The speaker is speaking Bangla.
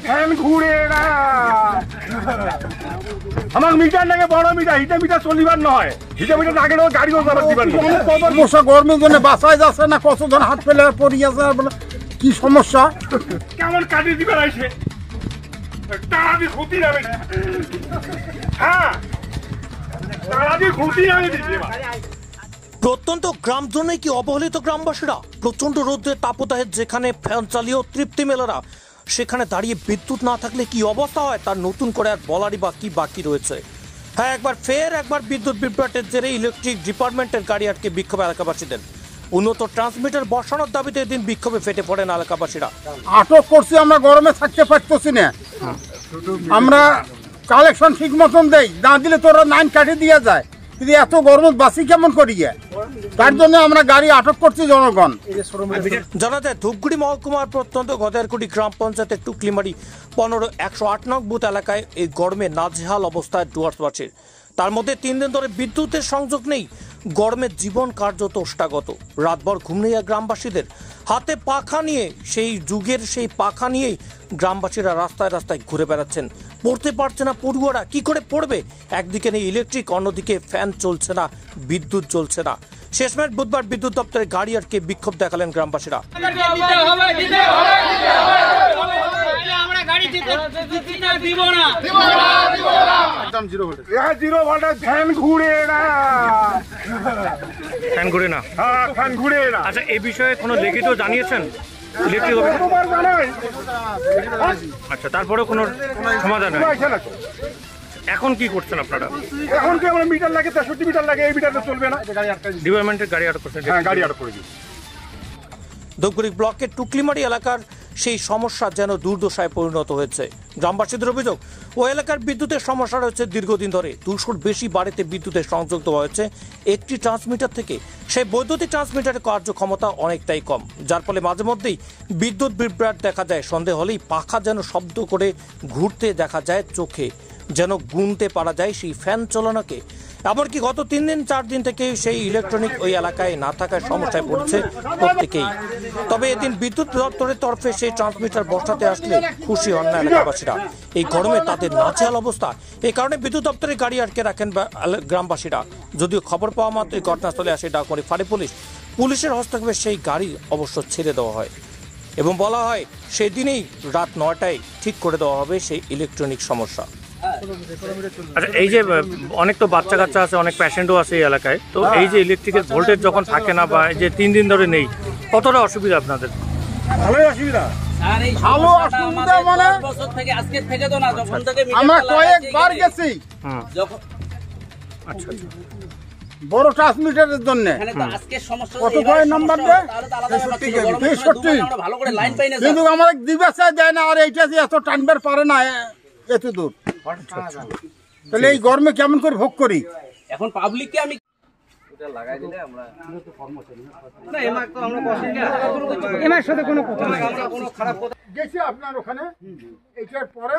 ধ্যান ঘুরে না আমার মিটার লাগে বড় মিটার হিটে মিটার চলিবার নয় হিটে মিটার না গেলেও গাড়িও চালাতে দিবার বসা গরমের জন্য বাসায় যাচ্ছে না কতজন হাত ফেলে পড়িয়েছে কি সমস্যা কেমন কাটিয়ে দিবার আইসে তারা দিয়ে ক্ষতি যাবে হ্যাঁ তারা দিয়ে ক্ষতি যাবে প্রত্যন্ত গ্রাম জন্য কি অবহেলিত গ্রামবাসীরা প্রচন্ড রোদ্রের তাপদাহে যেখানে ফ্যান চালিয়েও তৃপ্তি মেলে না সেখানে দাঁড়িয়ে বিদ্যুৎ না থাকলে কি অবস্থা হয় তার নতুন করে আর বলারই বা কি বাকি রয়েছে। হ্যাঁ একবার বিদ্যুৎ বিভ্রাটের জেরে ইলেকট্রিক ডিপার্টমেন্টের গাড়ি আটকে বিক্ষোভ এলাকাবাসীদের। উন্নত ট্রান্সমিটার বসানোর দাবিতে এদিন বিক্ষোভে ফেটে পড়েন এলাকাবাসীরা। আটক করছি আমরা গরমে থাকতে পারতেছি না আমরা কালেকশন ঠিক মতন দেই না দিলে তোরা লাইন কাটিয়ে দিয়ে যায় কিন্তু এত গরম বাসি কেমন করিয়ে তার জন্য আমরা গাড়ি আটক করছি জনগণ। জানা যায় ধূপগুড়ি মহকুমার প্রত্যন্ত গদারকুড়ি গ্রাম পঞ্চায়েতের টুকলিমারি ১৫-১০৮ নং বুথ এলাকায় এই গরমে নাজেহাল অবস্থায় ডুয়ার্সবাসীর। তার মধ্যে ৩ দিন ধরে বিদ্যুতের সংযোগ নেই। গরমের জীবন কার্যত ওষ্ঠাগত। রাতভর ঘুম নেই গ্রামবাসীদের। হাতে পাখা নিয়ে সেই যুগের সেই পাখা নিয়েই গ্রামবাসীরা রাস্তায় রাস্তায় ঘুরে বেড়াচ্ছেন। পড়তে পারছে না পড়ুয়ারা, কি করে পড়বে? একদিকে নেই ইলেকট্রিক, অন্যদিকে ফ্যান চলছে না, বিদ্যুৎ চলছে না। শেষমেশ বুধবার বিদ্যুৎ দপ্তরে গাড়ি আটকে বিক্ষোভ দেখালেন গ্রামবাসীরা। আচ্ছা, এই বিষয়ে কোনো লিখিত জানিয়েছেন ইলেকট্রিক অফিস? আচ্ছা, তারপরে কোনো সমাধান হয়? এখন কি করছেন আপনারা? এখন কি আমরা মিটার লাগে ৬৩ মিটার লাগে, এই মিটারটা চলবে না, ডিপার্টমেন্টের গাড়ি আটক করছেন? হ্যাঁ, গাড়ি আটক করে দিই। ধূপগুড়ি ব্লকের টুকলিমারি এলাকার সেই সমস্যা যেন দুর্দশায় পরিণত হয়েছে। গ্রামবাসীদের অভিযোগ, ওই এলাকার বিদ্যুতের সমস্যা রয়েছে দীর্ঘদিন ধরে। ২০০-র বেশি বাড়িতে বিদ্যুতের সংযোগ দেওয়া হয়েছে একটি ট্রান্সমিটার থেকে। সেই বৈদ্যুতিক ট্রান্সমিটারের কার্যক্ষমতা অনেকটাই কম, যার ফলে মাঝে মধ্যেই বিদ্যুৎ বিভ্রাট দেখা যায়। সন্ধে হলেই পাখা যেন শব্দ করে ঘুরতে দেখা যায় চোখে, যেন গুনতে পারা যায় সেই ফ্যান চালানোকে। এমনকি গত ৩-৪ দিন থেকে সেই ইলেকট্রনিক ওই এলাকায় না থাকার সমস্যায় পড়ছে প্রত্যেকেই। তবে এদিন বিদ্যুৎ দপ্তরের তরফে সেই ট্রান্সমিটার বসাতে আসলে খুশি হন না এলাকাবাসীরা। এই গরমে তাদের নাজেহাল অবস্থা, এই কারণে বিদ্যুৎ দপ্তরে গাড়ি আটকে রাখেন গ্রামবাসীরা। যদিও খবর পাওয়া মাত্রই ঘটনাস্থলে আসে ডাকমারি ফাঁড়ি পুলিশ। পুলিশের হস্তক্ষেপে সেই গাড়ি অবশ্য ছেড়ে দেওয়া হয় এবং বলা হয় সেই দিনেই রাত ৯টায় ঠিক করে দেওয়া হবে সেই ইলেকট্রনিক সমস্যা। আচ্ছা, এই যে অনেক তো বাচ্চা কাচ্চা আছে, অনেক প্যাশেন্টও আছে এই এলাকায়, তো এই যে ইলেকট্রিকের ভোল্টেজ যখন থাকে না বা এই যে ৩ দিন ধরে নেই, কতটা অসুবিধা আপনাদের? ভালোই অসুবিধা। ভালো অসুবিধা মানে আমরা কয়েকবার গেছি আচ্ছা, বড় ট্রান্সমিটারের জন্য। কত করে নাম্বার দেয়? ৬৩। কিন্তু আমার দিবাসা দেয় না, আর এইটা যে এত টানবার পারে না এত দূর। তাহলে এই গরমে কেমন করে ভোগ করি? এখন পাবলিককে আমি গেছি আপনার ওখানে এইটার পরে